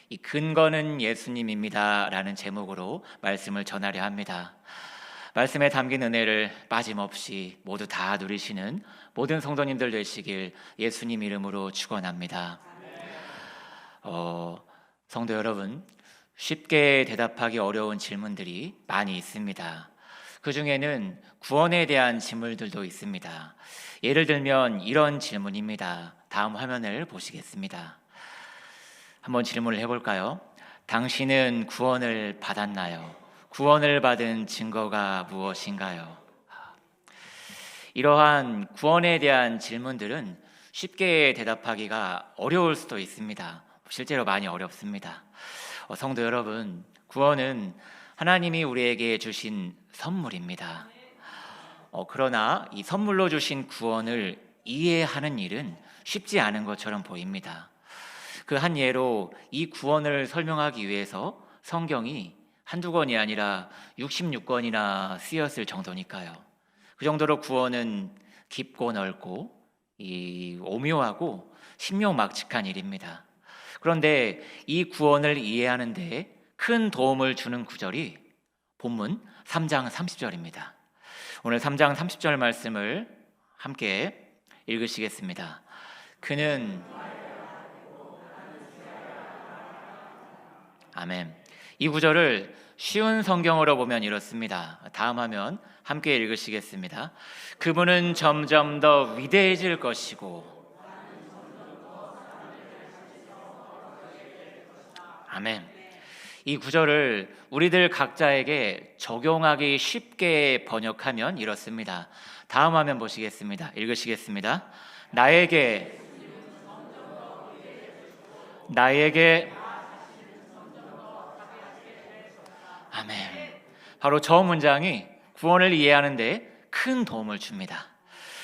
이 근거는 예수님입니다 라는 제목으로 말씀을 전하려 합니다. 말씀에 담긴 은혜를 빠짐없이 모두 다 누리시는 모든 성도님들 되시길 예수님 이름으로 축원합니다. 성도 여러분, 쉽게 대답하기 어려운 질문들이 많이 있습니다. 그 중에는 구원에 대한 질문들도 있습니다. 예를 들면 이런 질문입니다. 다음 화면을 보시겠습니다. 한번 질문을 해볼까요? 당신은 구원을 받았나요? 구원을 받은 증거가 무엇인가요? 이러한 구원에 대한 질문들은 쉽게 대답하기가 어려울 수도 있습니다. 실제로 많이 어렵습니다. 성도 여러분, 구원은 하나님이 우리에게 주신 선물입니다. 그러나 이 선물로 주신 구원을 이해하는 일은 쉽지 않은 것처럼 보입니다. 그 한 예로 이 구원을 설명하기 위해서 성경이 한두 권이 아니라 66권이나 쓰였을 정도니까요. 그 정도로 구원은 깊고 넓고 오묘하고 신묘막측한 일입니다. 그런데 이 구원을 이해하는 데 큰 도움을 주는 구절이 본문 3장 30절입니다. 오늘 3장 30절 말씀을 함께 읽으시겠습니다. 그는 아멘. 이 구절을 쉬운 성경어로 보면 이렇습니다. 다음 화면 함께 읽으시겠습니다. 그분은 점점 더 위대해질 것이고 아멘. 이 구절을 우리들 각자에게 적용하기 쉽게 번역하면 이렇습니다. 다음 화면 보시겠습니다. 읽으시겠습니다. 나에게 아멘. 바로 저 문장이 구원을 이해하는 데 큰 도움을 줍니다.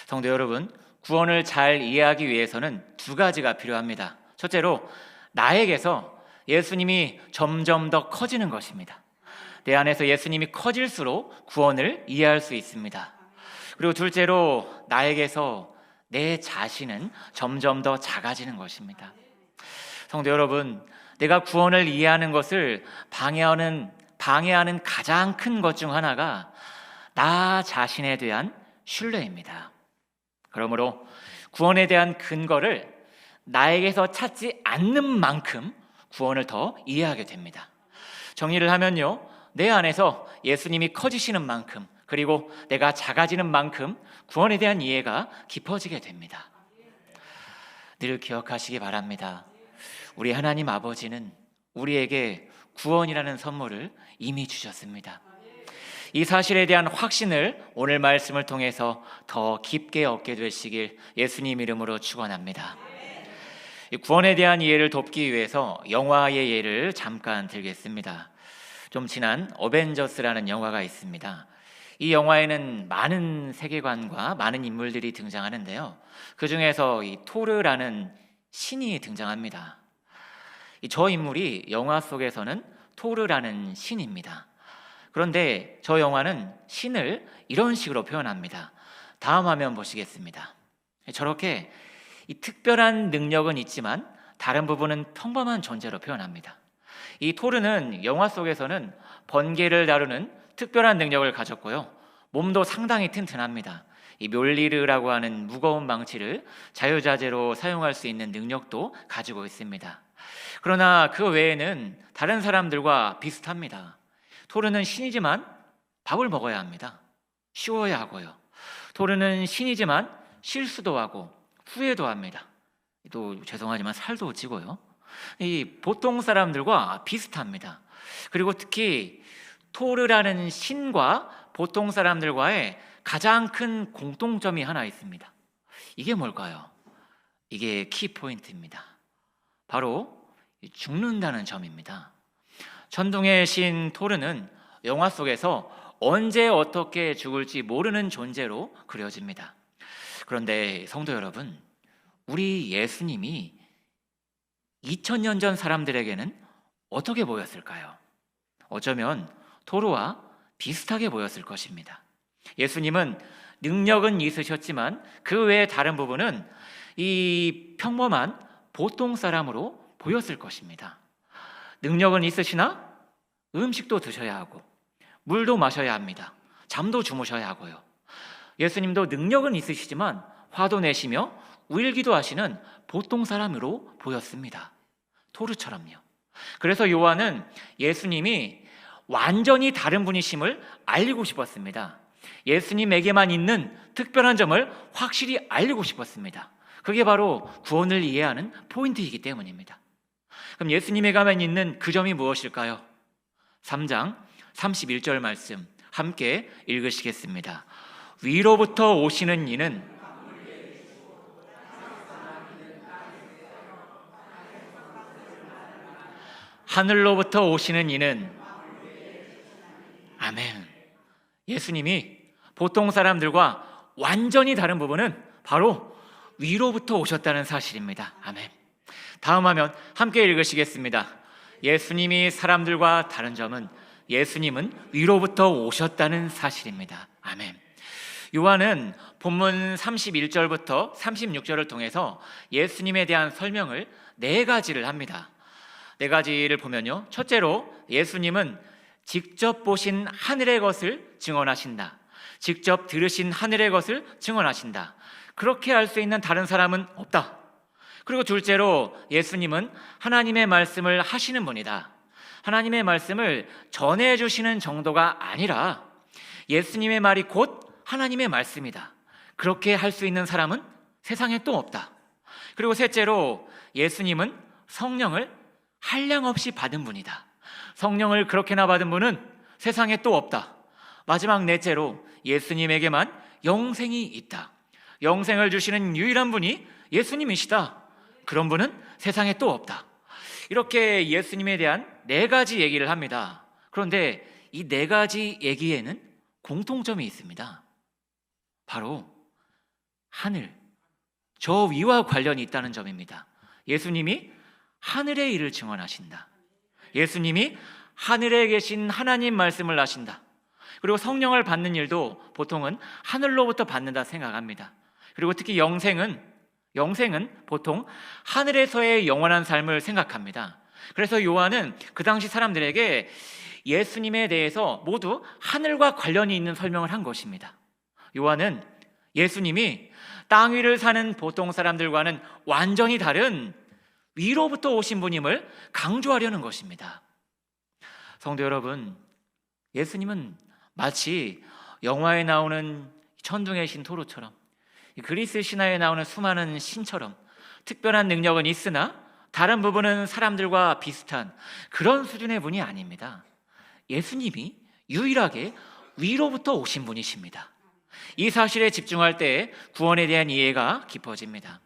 성도 여러분, 구원을 잘 이해하기 위해서는 두 가지가 필요합니다. 첫째로 나에게서 예수님이 점점 더 커지는 것입니다. 내 안에서 예수님이 커질수록 구원을 이해할 수 있습니다. 그리고 둘째로 나에게서 내 자신은 점점 더 작아지는 것입니다. 성도 여러분, 내가 구원을 이해하는 것을 방해하는 가장 큰 것 중 하나가 나 자신에 대한 신뢰입니다. 그러므로 구원에 대한 근거를 나에게서 찾지 않는 만큼 구원을 더 이해하게 됩니다. 정리를 하면요, 내 안에서 예수님이 커지시는 만큼 그리고 내가 작아지는 만큼 구원에 대한 이해가 깊어지게 됩니다. 늘 기억하시기 바랍니다. 우리 하나님 아버지는 우리에게 구원이라는 선물을 이미 주셨습니다. 이 사실에 대한 확신을 오늘 말씀을 통해서 더 깊게 얻게 되시길 예수님 이름으로 축원합니다. 구원에 대한 이해를 돕기 위해서 영화의 예를 잠깐 들겠습니다. 좀 지난 어벤져스라는 영화가 있습니다. 이 영화에는 많은 세계관과 많은 인물들이 등장하는데요. 그 중에서 이 토르라는 신이 등장합니다. 저 인물이 영화 속에서는 토르라는 신입니다. 그런데 저 영화는 신을 이런 식으로 표현합니다. 다음 화면 보시겠습니다. 저렇게 이 특별한 능력은 있지만 다른 부분은 평범한 존재로 표현합니다. 이 토르는 영화 속에서는 번개를 다루는 특별한 능력을 가졌고요. 몸도 상당히 튼튼합니다. 이 묠리르라고 하는 무거운 망치를 자유자재로 사용할 수 있는 능력도 가지고 있습니다. 그러나 그 외에는 다른 사람들과 비슷합니다. 토르는 신이지만 밥을 먹어야 합니다. 쉬어야 하고요. 토르는 신이지만 실수도 하고 후회도 합니다. 또 죄송하지만 살도 찌고요. 이 보통 사람들과 비슷합니다. 그리고 특히 토르라는 신과 보통 사람들과의 가장 큰 공통점이 하나 있습니다. 이게 뭘까요? 이게 키포인트입니다. 바로 죽는다는 점입니다. 천둥의 신 토르는 영화 속에서 언제 어떻게 죽을지 모르는 존재로 그려집니다. 그런데 성도 여러분, 우리 예수님이 2000년 전 사람들에게는 어떻게 보였을까요? 어쩌면 토르와 비슷하게 보였을 것입니다. 예수님은 능력은 있으셨지만 그 외에 다른 부분은 이 평범한 보통 사람으로 보였을 것입니다. 능력은 있으시나 음식도 드셔야 하고 물도 마셔야 합니다. 잠도 주무셔야 하고요. 예수님도 능력은 있으시지만 화도 내시며 울기도 하시는 보통 사람으로 보였습니다. 토르처럼요. 그래서 요한은 예수님이 완전히 다른 분이심을 알리고 싶었습니다. 예수님에게만 있는 특별한 점을 확실히 알리고 싶었습니다. 그게 바로 구원을 이해하는 포인트이기 때문입니다. 그럼 예수님에게만 있는 그 점이 무엇일까요? 3장 31절 말씀 함께 읽으시겠습니다. 위로부터 오시는 이는 하늘로부터 오시는 이는 아멘. 예수님이 보통 사람들과 완전히 다른 부분은 바로 위로부터 오셨다는 사실입니다. 아멘. 다음 화면 함께 읽으시겠습니다. 예수님이 사람들과 다른 점은 예수님은 위로부터 오셨다는 사실입니다. 아멘. 요한은 본문 31절부터 36절을 통해서 예수님에 대한 설명을 4가지를 합니다. 4가지를 보면요, 첫째로 예수님은 직접 보신 하늘의 것을 증언하신다. 직접 들으신 하늘의 것을 증언하신다. 그렇게 알 수 있는 다른 사람은 없다. 그리고 둘째로 예수님은 하나님의 말씀을 하시는 분이다. 하나님의 말씀을 전해주시는 정도가 아니라 예수님의 말이 곧 하나님의 말씀이다. 그렇게 할 수 있는 사람은 세상에 또 없다. 그리고 셋째로 예수님은 성령을 한량없이 받은 분이다. 성령을 그렇게나 받은 분은 세상에 또 없다. 마지막 넷째로 예수님에게만 영생이 있다. 영생을 주시는 유일한 분이 예수님이시다. 그런 분은 세상에 또 없다. 이렇게 예수님에 대한 4가지 얘기를 합니다. 그런데 이 4가지 얘기에는 공통점이 있습니다. 바로 하늘, 저 위와 관련이 있다는 점입니다. 예수님이 하늘의 일을 증언하신다. 예수님이 하늘에 계신 하나님 말씀을 하신다. 그리고 성령을 받는 일도 보통은 하늘로부터 받는다 생각합니다. 그리고 특히 영생은 보통 하늘에서의 영원한 삶을 생각합니다. 그래서 요한은 그 당시 사람들에게 예수님에 대해서 모두 하늘과 관련이 있는 설명을 한 것입니다. 요한은 예수님이 땅 위를 사는 보통 사람들과는 완전히 다른 위로부터 오신 분임을 강조하려는 것입니다. 성도 여러분, 예수님은 마치 영화에 나오는 천둥의 신 토르처럼, 그리스 신화에 나오는 수많은 신처럼 특별한 능력은 있으나 다른 부분은 사람들과 비슷한 그런 수준의 분이 아닙니다. 예수님이 유일하게 위로부터 오신 분이십니다. 이 사실에 집중할 때 구원에 대한 이해가 깊어집니다.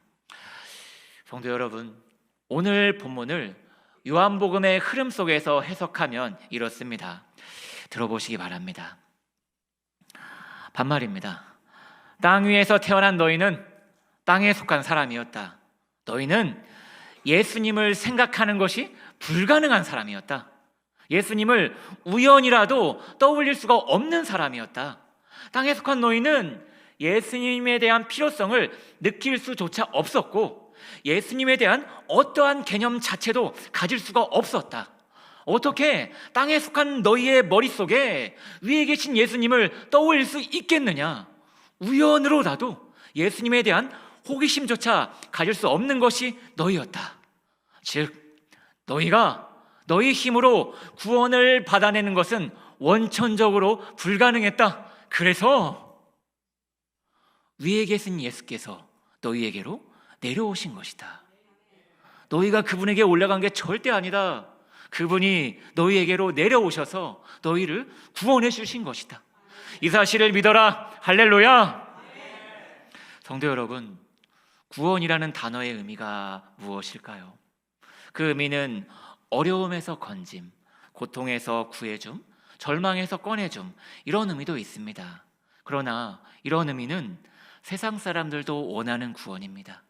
성도 여러분, 오늘 본문을 요한복음의 흐름 속에서 해석하면 이렇습니다. 들어보시기 바랍니다. 반말입니다. 땅 위에서 태어난 너희는 땅에 속한 사람이었다. 너희는 예수님을 생각하는 것이 불가능한 사람이었다. 예수님을 우연이라도 떠올릴 수가 없는 사람이었다. 땅에 속한 너희는 예수님에 대한 필요성을 느낄 수조차 없었고 예수님에 대한 어떠한 개념 자체도 가질 수가 없었다. 어떻게 땅에 속한 너희의 머릿속에 위에 계신 예수님을 떠올릴 수 있겠느냐? 우연으로라도 예수님에 대한 호기심조차 가질 수 없는 것이 너희였다. 즉 너희가 너희 힘으로 구원을 받아내는 것은 원천적으로 불가능했다. 그래서 위에 계신 예수께서 너희에게로 내려오신 것이다. 너희가 그분에게 올라간 게 절대 아니다. 그분이 너희에게로 내려오셔서 너희를 구원해 주신 것이다. 이 사실을 믿어라. 할렐루야. 성도 여러분, 구원이라는 단어의 의미가 무엇일까요? 그 의미는 어려움에서 건짐, 고통에서 구해줌, 절망에서 꺼내줌, 이런 의미도 있습니다. 그러나 이런 의미는 세상 사람들도 원하는 구원입니다.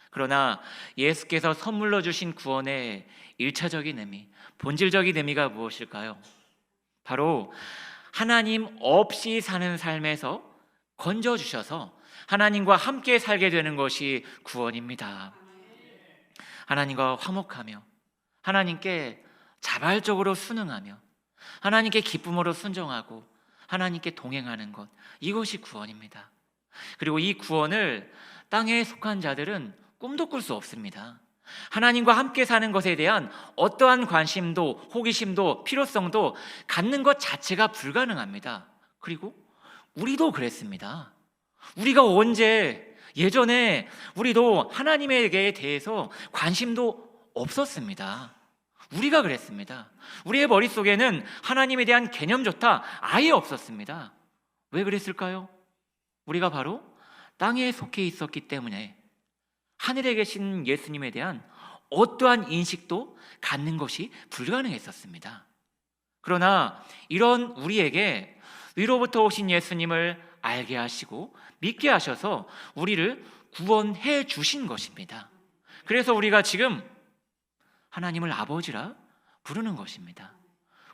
그러나 예수께서 선물로 주신 구원의 1차적인 의미, 본질적인 의미가 무엇일까요? 바로 하나님 없이 사는 삶에서 건져주셔서 하나님과 함께 살게 되는 것이 구원입니다. 하나님과 화목하며 하나님께 자발적으로 순응하며 하나님께 기쁨으로 순종하고 하나님께 동행하는 것, 이것이 구원입니다. 그리고 이 구원을 땅에 속한 자들은 꿈도 꿀 수 없습니다. 하나님과 함께 사는 것에 대한 어떠한 관심도 호기심도 필요성도 갖는 것 자체가 불가능합니다. 그리고 우리도 그랬습니다. 우리가 언제 예전에 우리도 하나님에게 대해서 관심도 없었습니다. 우리가 그랬습니다. 우리의 머릿속에는 하나님에 대한 개념조차 아예 없었습니다. 왜 그랬을까요? 우리가 바로 땅에 속해 있었기 때문에 하늘에 계신 예수님에 대한 어떠한 인식도 갖는 것이 불가능했었습니다. 그러나 이런 우리에게 위로부터 오신 예수님을 알게 하시고 믿게 하셔서 우리를 구원해 주신 것입니다. 그래서 우리가 지금 하나님을 아버지라 부르는 것입니다.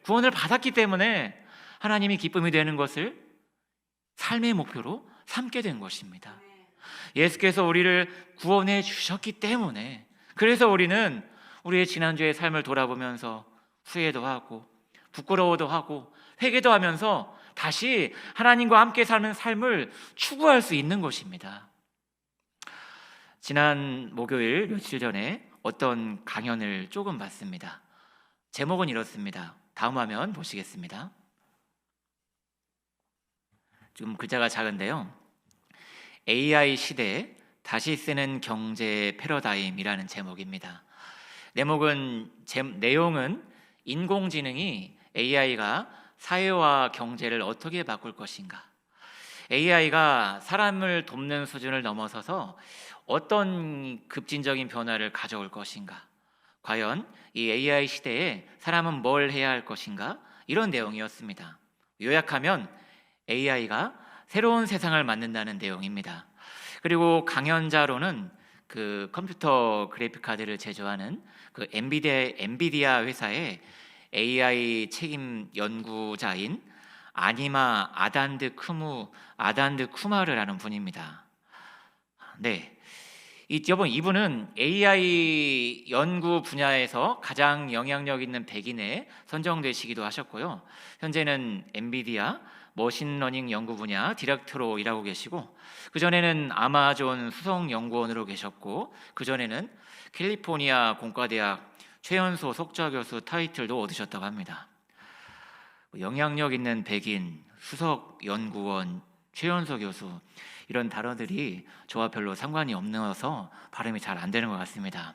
구원을 받았기 때문에 하나님이 기쁨이 되는 것을 삶의 목표로 삼게 된 것입니다. 예수께서 우리를 구원해 주셨기 때문에, 그래서 우리는 우리의 지난주의 삶을 돌아보면서 후회도 하고 부끄러워도 하고 회개도 하면서 다시 하나님과 함께 사는 삶을 추구할 수 있는 것입니다. 지난 목요일 며칠 전에 어떤 강연을 조금 봤습니다. 제목은 이렇습니다. 다음 화면 보시겠습니다. 좀 글자가 작은데요. AI 시대에 다시 쓰는 경제 패러다임이라는 제목입니다. 내용은 인공지능이 AI가 사회와 경제를 어떻게 바꿀 것인가, AI가 사람을 돕는 수준을 넘어서서 어떤 급진적인 변화를 가져올 것인가, 과연 이 AI 시대에 사람은 뭘 해야 할 것인가, 이런 내용이었습니다. 요약하면 AI가 새로운 세상을 만든다는 내용입니다. 그리고 강연자로는 그 컴퓨터 그래픽 카드를 제조하는 그 엔비디아 회사의 AI 책임 연구자인 아니마 아단드 쿠마르라는 분입니다. 네, 이분은 AI 연구 분야에서 가장 영향력 있는 100인에 선정되시기도 하셨고요. 현재는 엔비디아 머신러닝 연구 분야 디렉터로 일하고 계시고, 그전에는 아마존 수석연구원으로 계셨고, 그전에는 캘리포니아 공과대학 최연소 석좌 교수 타이틀도 얻으셨다고 합니다. 영향력 있는 백인, 수석연구원, 최연소 교수, 이런 단어들이 저와 별로 상관이 없어서 발음이 잘 안 되는 것 같습니다.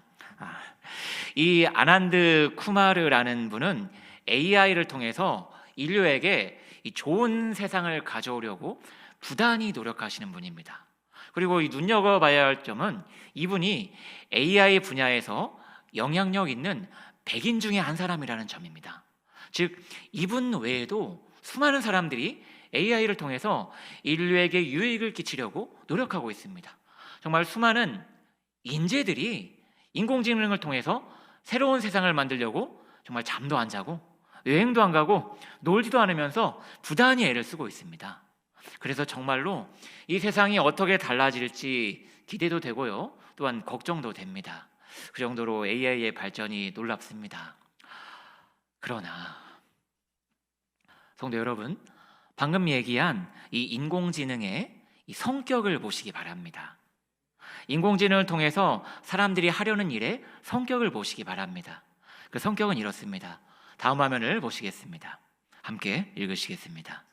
이 아난드 쿠마르라는 분은 AI를 통해서 인류에게 이 좋은 세상을 가져오려고 부단히 노력하시는 분입니다. 그리고 이 눈여겨봐야 할 점은 이분이 AI 분야에서 영향력 있는 백인 중에 한 사람이라는 점입니다. 즉 이분 외에도 수많은 사람들이 AI를 통해서 인류에게 유익을 끼치려고 노력하고 있습니다. 정말 수많은 인재들이 인공지능을 통해서 새로운 세상을 만들려고 정말 잠도 안 자고 여행도 안 가고 놀지도 않으면서 부단히 애를 쓰고 있습니다. 그래서 정말로 이 세상이 어떻게 달라질지 기대도 되고요, 또한 걱정도 됩니다. 그 정도로 AI의 발전이 놀랍습니다. 그러나 성도 여러분, 방금 얘기한 이 인공지능의 이 성격을 보시기 바랍니다. 인공지능을 통해서 사람들이 하려는 일의 성격을 보시기 바랍니다. 그 성격은 이렇습니다. 다음 화면을 보시겠습니다. 함께 읽으시겠습니다.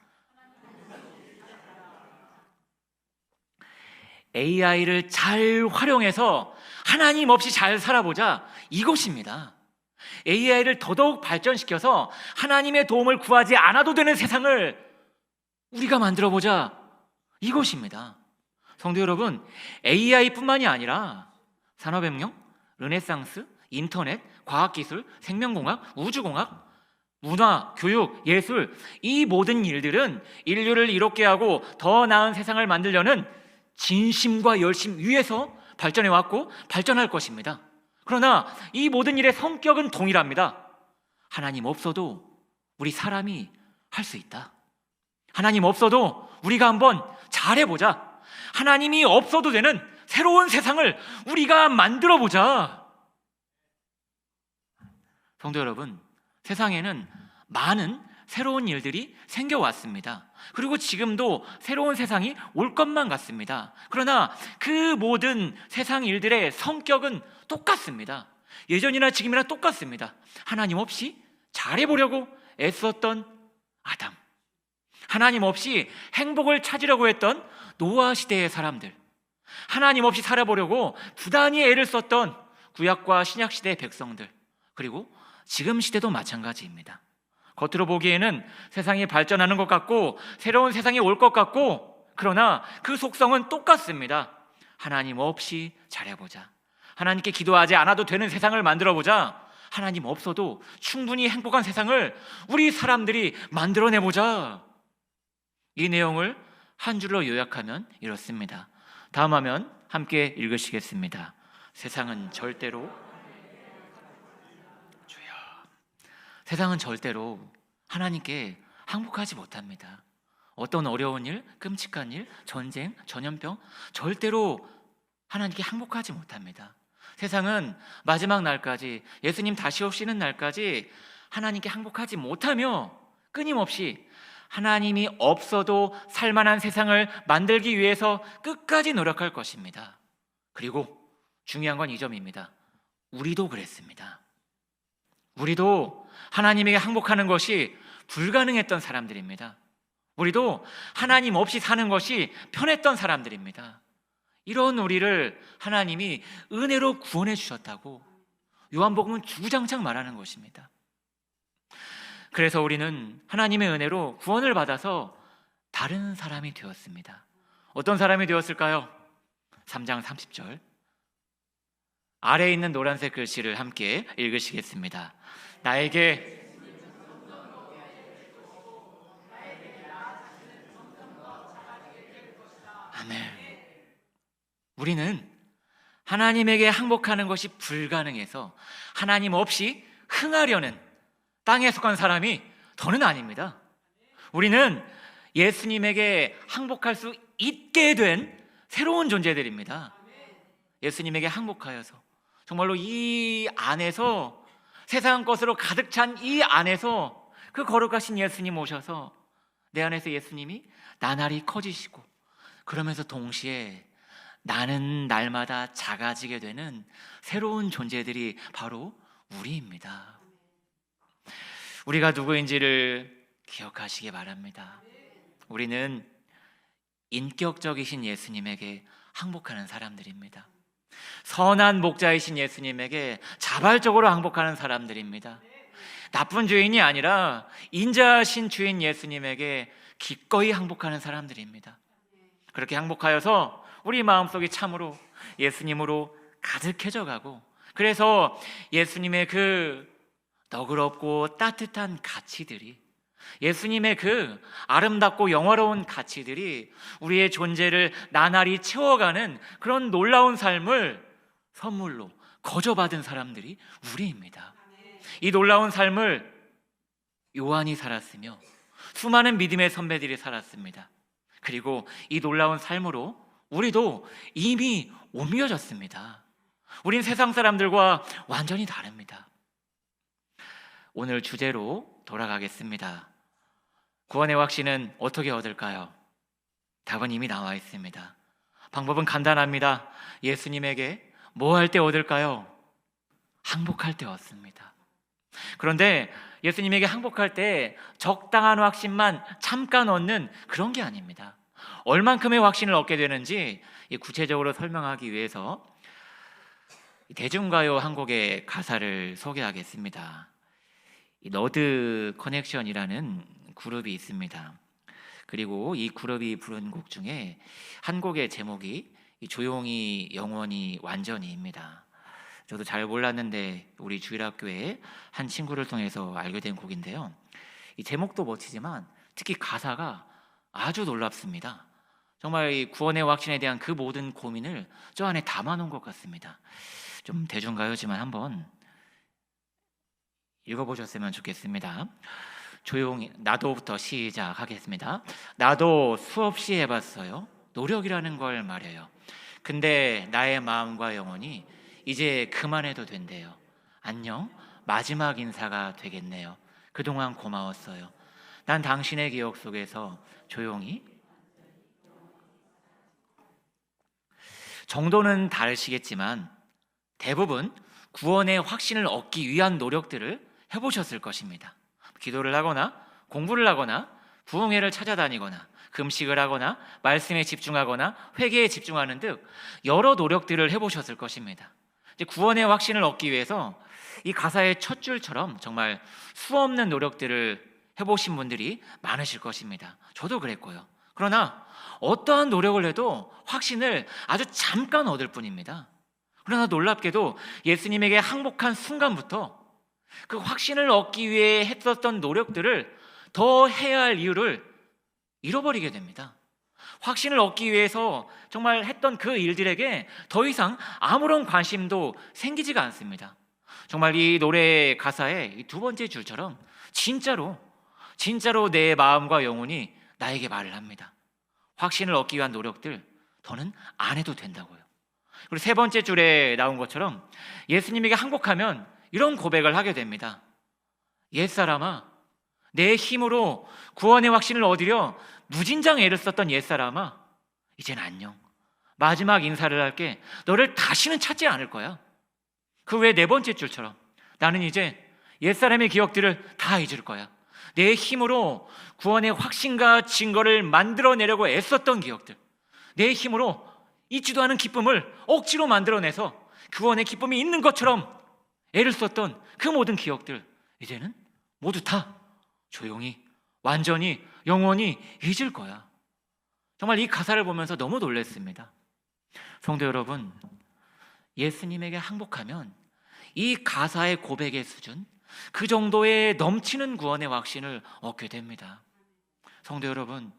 AI를 잘 활용해서 하나님 없이 잘 살아보자, 이것입니다. AI를 더더욱 발전시켜서 하나님의 도움을 구하지 않아도 되는 세상을 우리가 만들어보자, 이것입니다. 성도 여러분, AI뿐만이 아니라 산업혁명, 르네상스, 인터넷, 과학기술, 생명공학, 우주공학, 문화, 교육, 예술, 이 모든 일들은 인류를 이롭게 하고 더 나은 세상을 만들려는 진심과 열심 위에서 발전해왔고 발전할 것입니다. 그러나 이 모든 일의 성격은 동일합니다. 하나님 없어도 우리 사람이 할 수 있다. 하나님 없어도 우리가 한번 잘해보자. 하나님이 없어도 되는 새로운 세상을 우리가 만들어보자. 성도 여러분, 세상에는 많은 새로운 일들이 생겨왔습니다. 그리고 지금도 새로운 세상이 올 것만 같습니다. 그러나 그 모든 세상 일들의 성격은 똑같습니다. 예전이나 지금이나 똑같습니다. 하나님 없이 잘해보려고 애썼던 아담, 하나님 없이 행복을 찾으려고 했던 노아 시대의 사람들, 하나님 없이 살아보려고 부단히 애를 썼던 구약과 신약 시대의 백성들, 그리고 지금 시대도 마찬가지입니다. 겉으로 보기에는 세상이 발전하는 것 같고 새로운 세상이 올 것 같고, 그러나 그 속성은 똑같습니다. 하나님 없이 잘해보자, 하나님께 기도하지 않아도 되는 세상을 만들어보자, 하나님 없어도 충분히 행복한 세상을 우리 사람들이 만들어내보자. 이 내용을 한 줄로 요약하면 이렇습니다. 다음 화면 함께 읽으시겠습니다. 세상은 절대로 세상은 절대로 하나님께 항복하지 못합니다. 어떤 어려운 일, 끔찍한 일, 전쟁, 전염병, 절대로 하나님께 항복하지 못합니다. 세상은 마지막 날까지, 예수님 다시 오시는 날까지 하나님께 항복하지 못하며 끊임없이 하나님이 없어도 살만한 세상을 만들기 위해서 끝까지 노력할 것입니다. 그리고 중요한 건 이 점입니다. 우리도 그랬습니다. 우리도 하나님에게 항복하는 것이 불가능했던 사람들입니다. 우리도 하나님 없이 사는 것이 편했던 사람들입니다. 이런 우리를 하나님이 은혜로 구원해 주셨다고 요한복음은 주구장창 말하는 것입니다. 그래서 우리는 하나님의 은혜로 구원을 받아서 다른 사람이 되었습니다. 어떤 사람이 되었을까요? 3장 30절 아래에 있는 노란색 글씨를 함께 읽으시겠습니다. 나에게 아멘. 우리는 하나님에게 항복하는 것이 불가능해서 하나님 없이 흥하려는 땅에 속한 사람이 더는 아닙니다. 우리는 예수님에게 항복할 수 있게 된 새로운 존재들입니다. 예수님에게 항복하여서 정말로 이 안에서, 세상 것으로 가득 찬 이 안에서 그 거룩하신 예수님 오셔서 내 안에서 예수님이 나날이 커지시고, 그러면서 동시에 나는 날마다 작아지게 되는 새로운 존재들이 바로 우리입니다. 우리가 누구인지를 기억하시기 바랍니다. 우리는 인격적이신 예수님에게 항복하는 사람들입니다. 선한 목자이신 예수님에게 자발적으로 항복하는 사람들입니다. 나쁜 주인이 아니라 인자하신 주인 예수님에게 기꺼이 항복하는 사람들입니다. 그렇게 항복하여서 우리 마음속이 참으로 예수님으로 가득해져 가고, 그래서 예수님의 그 너그럽고 따뜻한 가치들이, 예수님의 그 아름답고 영화로운 가치들이 우리의 존재를 나날이 채워가는 그런 놀라운 삶을 선물로 거저받은 사람들이 우리입니다. 이 놀라운 삶을 요한이 살았으며 수많은 믿음의 선배들이 살았습니다. 그리고 이 놀라운 삶으로 우리도 이미 옮겨졌습니다. 우린 세상 사람들과 완전히 다릅니다. 오늘 주제로 돌아가겠습니다. 구원의 확신은 어떻게 얻을까요? 답은 이미 나와 있습니다. 방법은 간단합니다. 예수님에게 뭐 할 때 얻을까요? 항복할 때 얻습니다. 그런데 예수님에게 항복할 때 적당한 확신만 잠깐 얻는 그런 게 아닙니다. 얼만큼의 확신을 얻게 되는지 구체적으로 설명하기 위해서 대중가요 한 곡의 가사를 소개하겠습니다. 너드 커넥션이라는 그룹이 있습니다. 그리고 이 그룹이 부른 곡 중에 한 곡의 제목이 조용히 영원히 완전히입니다. 저도 잘 몰랐는데 우리 주일학교의 한 친구를 통해서 알게 된 곡인데요. 이 제목도 멋지지만 특히 가사가 아주 놀랍습니다. 정말 이 구원의 확신에 대한 그 모든 고민을 저 안에 담아놓은 것 같습니다. 좀 대중가요지만 한번 읽어보셨으면 좋겠습니다. 조용히, 나도부터 시작하겠습니다. 나도 수없이 해봤어요. 노력이라는 걸 말해요. 근데 나의 마음과 영혼이 이제 그만해도 된대요. 안녕, 마지막 인사가 되겠네요. 그동안 고마웠어요. 난 당신의 기억 속에서 조용히. 정도는 다르시겠지만 대부분 구원의 확신을 얻기 위한 노력들을 해보셨을 것입니다. 기도를 하거나 공부를 하거나 부흥회를 찾아다니거나 금식을 하거나 말씀에 집중하거나 회개에 집중하는 등 여러 노력들을 해보셨을 것입니다. 이제 구원의 확신을 얻기 위해서 이 가사의 첫 줄처럼 정말 수없는 노력들을 해보신 분들이 많으실 것입니다. 저도 그랬고요. 그러나 어떠한 노력을 해도 확신을 아주 잠깐 얻을 뿐입니다. 그러나 놀랍게도 예수님에게 항복한 순간부터 그 확신을 얻기 위해 했었던 노력들을 더 해야 할 이유를 잃어버리게 됩니다. 확신을 얻기 위해서 정말 했던 그 일들에게 더 이상 아무런 관심도 생기지가 않습니다. 정말 이 노래 가사의 이 두 번째 줄처럼 진짜로 내 마음과 영혼이 나에게 말을 합니다. 확신을 얻기 위한 노력들 더는 안 해도 된다고요. 그리고 세 번째 줄에 나온 것처럼 예수님에게 항복하면 이런 고백을 하게 됩니다. 옛사람아, 내 힘으로 구원의 확신을 얻으려 무진장 애를 썼던 옛사람아, 이젠 안녕. 마지막 인사를 할게. 너를 다시는 찾지 않을 거야. 그 외 네 번째 줄처럼 나는 이제 옛사람의 기억들을 다 잊을 거야. 내 힘으로 구원의 확신과 증거를 만들어내려고 애썼던 기억들, 내 힘으로 있지도 않은 기쁨을 억지로 만들어내서 구원의 기쁨이 있는 것처럼 애를 썼던 그 모든 기억들, 이제는 모두 다 조용히, 완전히, 영원히 잊을 거야. 정말 이 가사를 보면서 너무 놀랐습니다. 성도 여러분, 예수님에게 항복하면 이 가사의 고백의 수준, 그 정도의 넘치는 구원의 확신을 얻게 됩니다. 성도 여러분,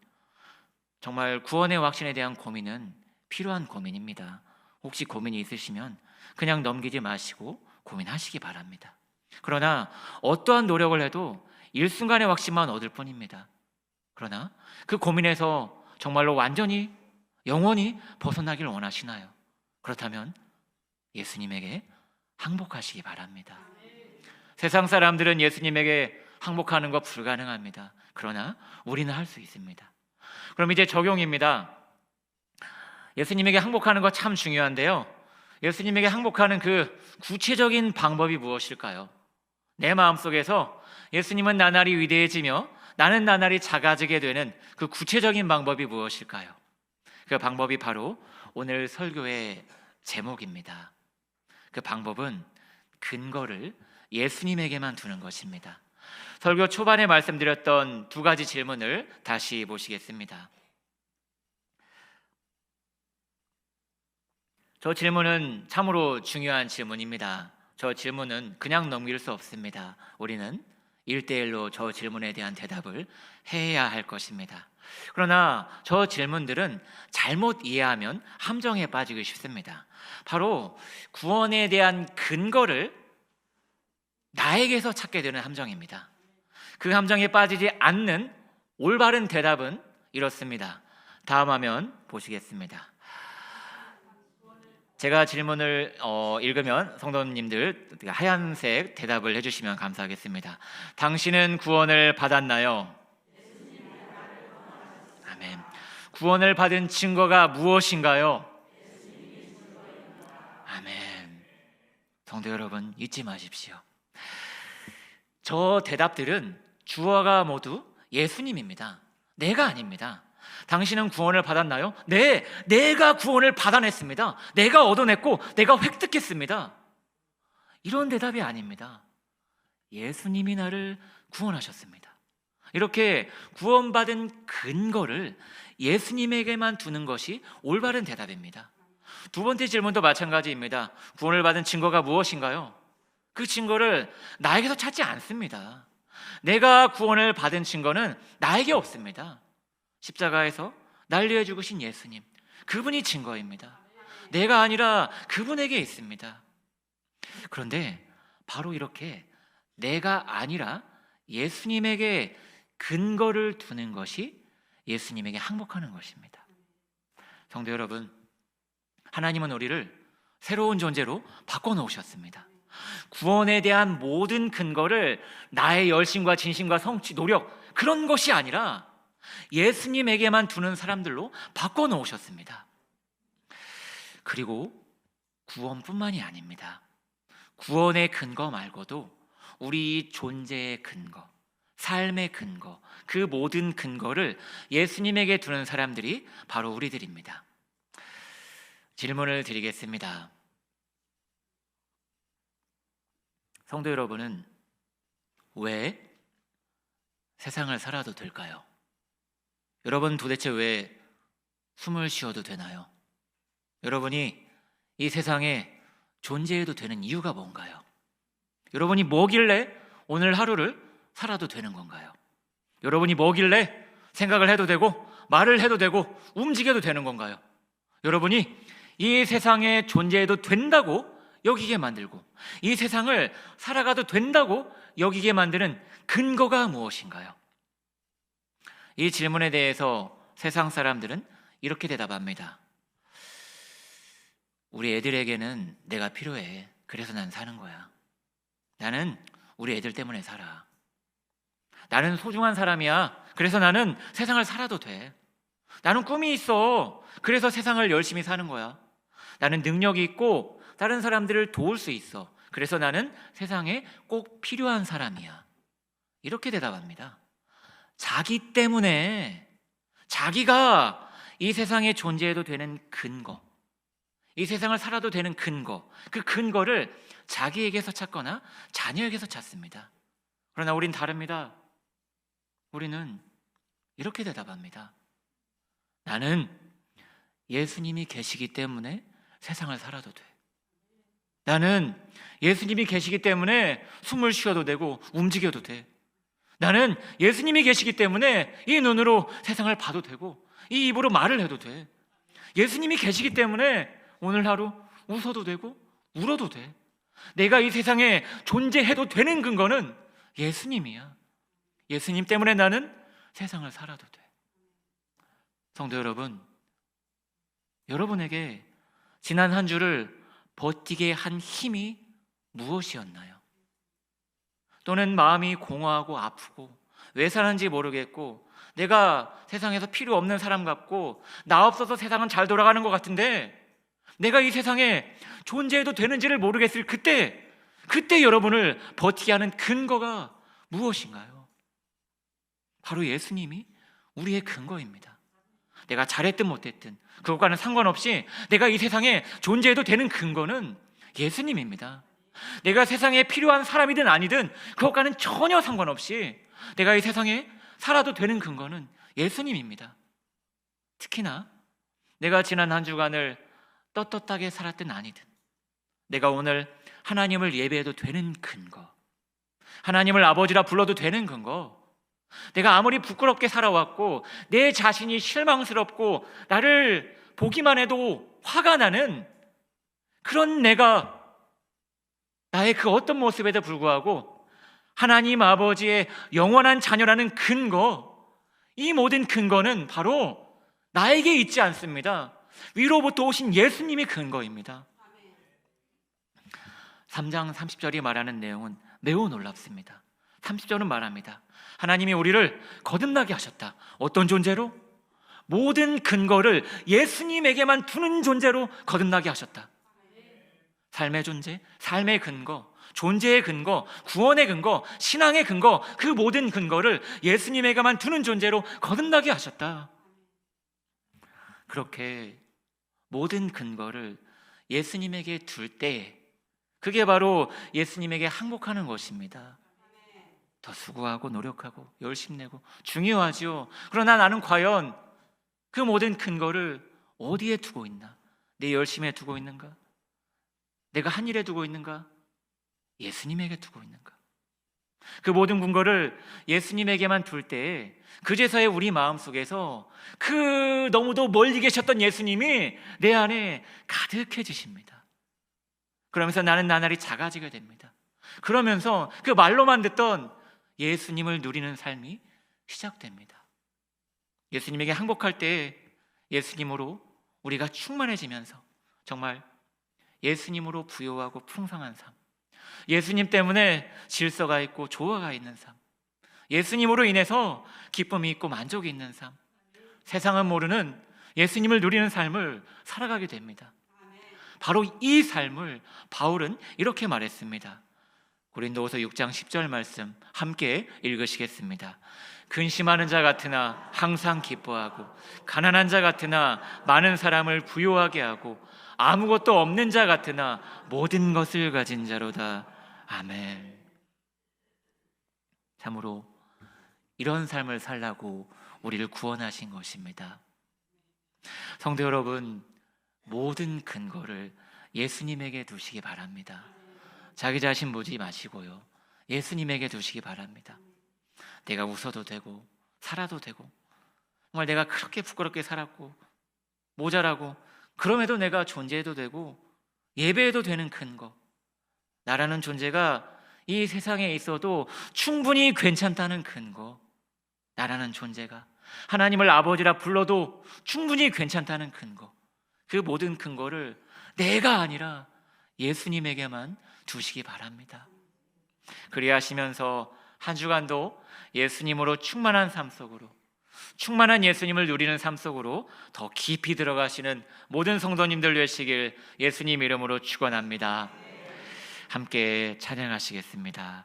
정말 구원의 확신에 대한 고민은 필요한 고민입니다. 혹시 고민이 있으시면 그냥 넘기지 마시고 고민하시기 바랍니다. 그러나 어떠한 노력을 해도 일순간의 확신만 얻을 뿐입니다. 그러나 그 고민에서 정말로 완전히 영원히 벗어나길 원하시나요? 그렇다면 예수님에게 항복하시기 바랍니다. 세상 사람들은 예수님에게 항복하는 것 불가능합니다. 그러나 우리는 할 수 있습니다. 그럼 이제 적용입니다. 예수님에게 항복하는 것 참 중요한데요. 예수님에게 항복하는 그 구체적인 방법이 무엇일까요? 내 마음속에서 예수님은 나날이 위대해지며 나는 나날이 작아지게 되는 그 구체적인 방법이 무엇일까요? 그 방법이 바로 오늘 설교의 제목입니다. 그 방법은 근거를 예수님에게만 두는 것입니다. 설교 초반에 말씀드렸던 두 가지 질문을 다시 보시겠습니다. 저 질문은 참으로 중요한 질문입니다. 저 질문은 그냥 넘길 수 없습니다. 우리는 1대1로 저 질문에 대한 대답을 해야 할 것입니다. 그러나 저 질문들은 잘못 이해하면 함정에 빠지기 쉽습니다. 바로 구원에 대한 근거를 나에게서 찾게 되는 함정입니다. 그 함정에 빠지지 않는 올바른 대답은 이렇습니다. 다음 화면 보시겠습니다. 제가 질문을 읽으면 성도님들 하얀색 대답을 해주시면 감사하겠습니다. 당신은 구원을 받았나요? 아멘. 구원을 받은 증거가 무엇인가요? 아멘. 성도 여러분, 잊지 마십시오. 저 대답들은 주어가 모두 예수님입니다. 내가 아닙니다. 당신은 구원을 받았나요? 네, 내가 구원을 받아냈습니다. 내가 얻어냈고 내가 획득했습니다. 이런 대답이 아닙니다. 예수님이 나를 구원하셨습니다. 이렇게 구원받은 근거를 예수님에게만 두는 것이 올바른 대답입니다. 두 번째 질문도 마찬가지입니다. 구원을 받은 증거가 무엇인가요? 그 증거를 나에게서 찾지 않습니다. 내가 구원을 받은 증거는 나에게 없습니다. 십자가에서 날 위해 죽으신 예수님, 그분이 증거입니다. 내가 아니라 그분에게 있습니다. 그런데 바로 이렇게 내가 아니라 예수님에게 근거를 두는 것이 예수님에게 항복하는 것입니다. 성도 여러분, 하나님은 우리를 새로운 존재로 바꿔놓으셨습니다. 구원에 대한 모든 근거를 나의 열심과 진심과 성취, 노력 그런 것이 아니라 예수님에게만 두는 사람들로 바꿔놓으셨습니다. 그리고 구원뿐만이 아닙니다. 구원의 근거 말고도 우리 존재의 근거, 삶의 근거, 그 모든 근거를 예수님에게 두는 사람들이 바로 우리들입니다. 질문을 드리겠습니다. 성도 여러분은 왜 세상을 살아도 될까요? 여러분 도대체 왜 숨을 쉬어도 되나요? 여러분이 이 세상에 존재해도 되는 이유가 뭔가요? 여러분이 뭐길래 오늘 하루를 살아도 되는 건가요? 여러분이 뭐길래 생각을 해도 되고 말을 해도 되고 움직여도 되는 건가요? 여러분이 이 세상에 존재해도 된다고 여기게 만들고 이 세상을 살아가도 된다고 여기게 만드는 근거가 무엇인가요? 이 질문에 대해서 세상 사람들은 이렇게 대답합니다. 우리 애들에게는 내가 필요해. 그래서 난 사는 거야. 나는 우리 애들 때문에 살아. 나는 소중한 사람이야. 그래서 나는 세상을 살아도 돼. 나는 꿈이 있어. 그래서 세상을 열심히 사는 거야. 나는 능력이 있고 다른 사람들을 도울 수 있어. 그래서 나는 세상에 꼭 필요한 사람이야. 이렇게 대답합니다. 자기 때문에, 자기가 이 세상에 존재해도 되는 근거, 이 세상을 살아도 되는 근거, 그 근거를 자기에게서 찾거나 자녀에게서 찾습니다. 그러나 우린 다릅니다. 우리는 이렇게 대답합니다. 나는 예수님이 계시기 때문에 세상을 살아도 돼. 나는 예수님이 계시기 때문에 숨을 쉬어도 되고 움직여도 돼. 나는 예수님이 계시기 때문에 이 눈으로 세상을 봐도 되고 이 입으로 말을 해도 돼. 예수님이 계시기 때문에 오늘 하루 웃어도 되고 울어도 돼. 내가 이 세상에 존재해도 되는 근거는 예수님이야. 예수님 때문에 나는 세상을 살아도 돼. 성도 여러분, 여러분에게 지난 한 주를 버티게 한 힘이 무엇이었나요? 또는 마음이 공허하고 아프고 왜 사는지 모르겠고 내가 세상에서 필요 없는 사람 같고 나 없어서 세상은 잘 돌아가는 것 같은데 내가 이 세상에 존재해도 되는지를 모르겠을 그때 여러분을 버티게 하는 근거가 무엇인가요? 바로 예수님이 우리의 근거입니다. 내가 잘했든 못했든 그것과는 상관없이 내가 이 세상에 존재해도 되는 근거는 예수님입니다. 내가 세상에 필요한 사람이든 아니든 그것과는 전혀 상관없이 내가 이 세상에 살아도 되는 근거는 예수님입니다. 특히나 내가 지난 한 주간을 떳떳하게 살았든 아니든 내가 오늘 하나님을 예배해도 되는 근거, 하나님을 아버지라 불러도 되는 근거, 내가 아무리 부끄럽게 살아왔고 내 자신이 실망스럽고 나를 보기만 해도 화가 나는 그런 내가 나의 그 어떤 모습에도 불구하고 하나님 아버지의 영원한 자녀라는 근거, 이 모든 근거는 바로 나에게 있지 않습니다. 위로부터 오신 예수님이 근거입니다. 3장 30절이 말하는 내용은 매우 놀랍습니다. 30절은 말합니다. 하나님이 우리를 거듭나게 하셨다. 어떤 존재로? 모든 근거를 예수님에게만 두는 존재로 거듭나게 하셨다. 삶의 존재, 삶의 근거, 존재의 근거, 구원의 근거, 신앙의 근거, 그 모든 근거를 예수님에게만 두는 존재로 거듭나게 하셨다. 그렇게 모든 근거를 예수님에게 둘 때 그게 바로 예수님에게 항복하는 것입니다. 더 수고하고 노력하고 열심 내고 중요하죠. 그러나 나는 과연 그 모든 근거를 어디에 두고 있나? 내 열심에 두고 있는가? 내가 한 일에 두고 있는가? 예수님에게 두고 있는가? 그 모든 근거를 예수님에게만 둘 때 그제서야 우리 마음속에서 그 너무도 멀리 계셨던 예수님이 내 안에 가득해지십니다. 그러면서 나는 나날이 작아지게 됩니다. 그러면서 그 말로만 듣던 예수님을 누리는 삶이 시작됩니다. 예수님에게 항복할 때 예수님으로 우리가 충만해지면서 정말 예수님으로 부요하고 풍성한 삶, 예수님 때문에 질서가 있고 조화가 있는 삶, 예수님으로 인해서 기쁨이 있고 만족이 있는 삶, 세상은 모르는 예수님을 누리는 삶을 살아가게 됩니다. 바로 이 삶을 바울은 이렇게 말했습니다. 고린도후서 6장 10절 말씀 함께 읽으시겠습니다. 근심하는 자 같으나 항상 기뻐하고, 가난한 자 같으나 많은 사람을 부요하게 하고, 아무것도 없는 자 같으나 모든 것을 가진 자로다. 아멘. 참으로 이런 삶을 살라고 우리를 구원하신 것입니다. 성도 여러분, 모든 근거를 예수님에게 두시기 바랍니다. 자기 자신 보지 마시고요, 예수님에게 두시기 바랍니다. 내가 웃어도 되고 살아도 되고, 정말 내가 그렇게 부끄럽게 살았고 모자라고, 그럼에도 내가 존재해도 되고 예배해도 되는 근거, 나라는 존재가 이 세상에 있어도 충분히 괜찮다는 근거, 나라는 존재가 하나님을 아버지라 불러도 충분히 괜찮다는 근거, 그 모든 근거를 내가 아니라 예수님에게만 두시기 바랍니다. 그리하시면서 한 주간도 예수님으로 충만한 삶 속으로, 충만한 예수님을 누리는 삶 속으로 더 깊이 들어가시는 모든 성도님들 되시길 예수님 이름으로 축원합니다. 함께 찬양하시겠습니다.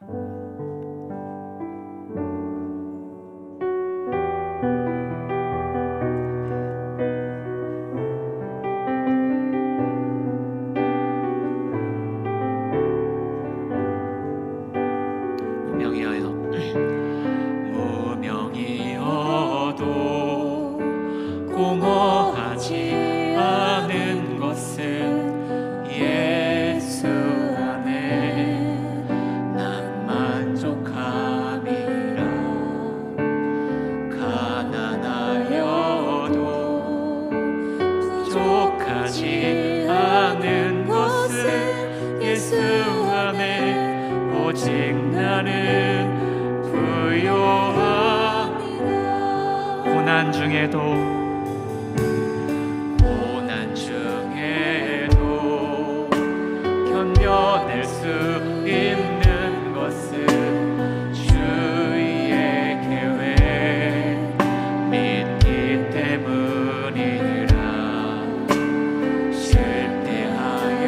공허하지 않은 것은 예수 안에 난 만족함이라. 가난하여도 부족하지 않은 것은 예수 안에 오직 나는 부요함이라. 고난 중에도 견뎌낼 수 있는 것은 주의 계획 믿기 때문이라. 실패하여도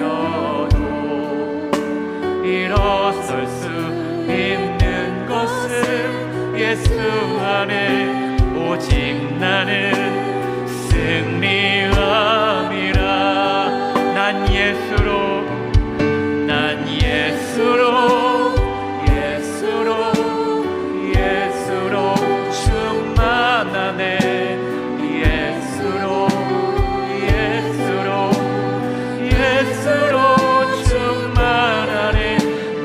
일어설 수 있는 것은 예수 안에 오직 나는 승리함이라. 난 예수로 충만하네. 예수로 충만하네.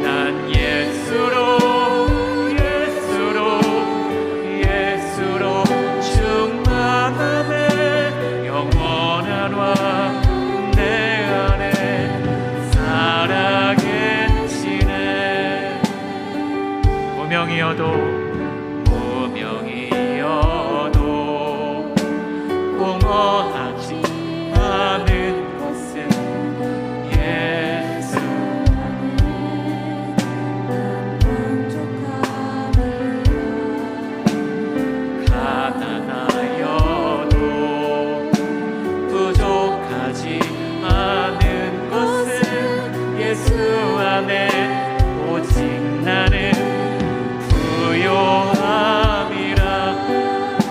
난 예수로 충만하네. 영원한 왕 내 안에 살아계시네. 무명이어도 공허하지 않은 것은 예수 가난하여도 부족하지 않은 것은 예수 안에 오직 나는 부요함이라.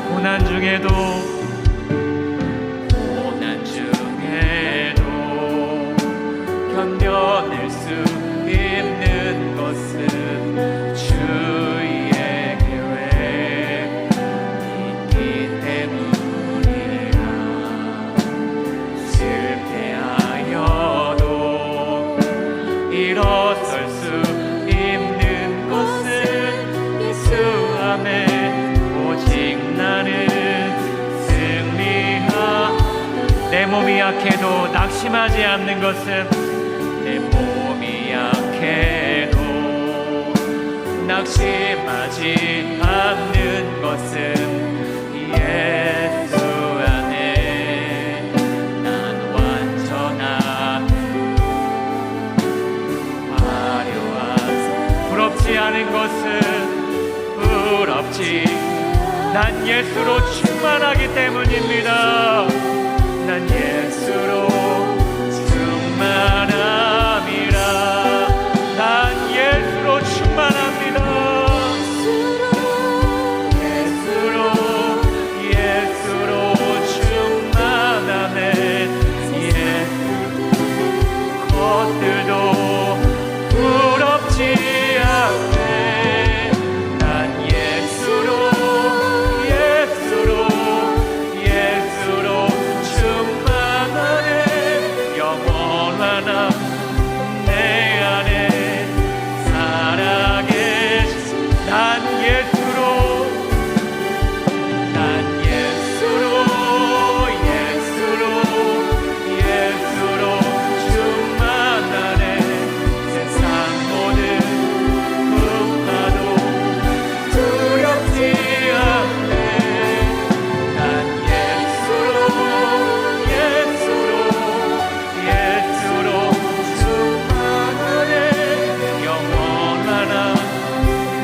고난 중에도 견뎌낼 수 있는 것은 주의 계획 있기 때문이라. 실패하여도 일어설 수 있는 것은 예수 안에 오직 나는 승리하. 내 몸이 약해도 낙심하지 않는 것은, 내 몸이 약해도 낙심하지 않는 것은 예수 안에 난 완전한 화려한 부럽지. 난 예수로 충만하기 때문입니다. 난 예수로 충만함이라. 난 예수로 충만합니다. 예수로 충만함에 것들도 부럽지 않네. 난 예수로 충만하네. 영원한 내 안에 살아계신 난 예수로 충만하네. 세상 모든 풍파도 두렵지 않네. 난 예수로 충만하네. 영원한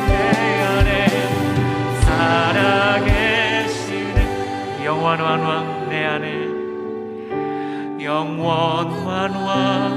내 안에 살아계시는 영원한 왕 내 안에 영원한 왕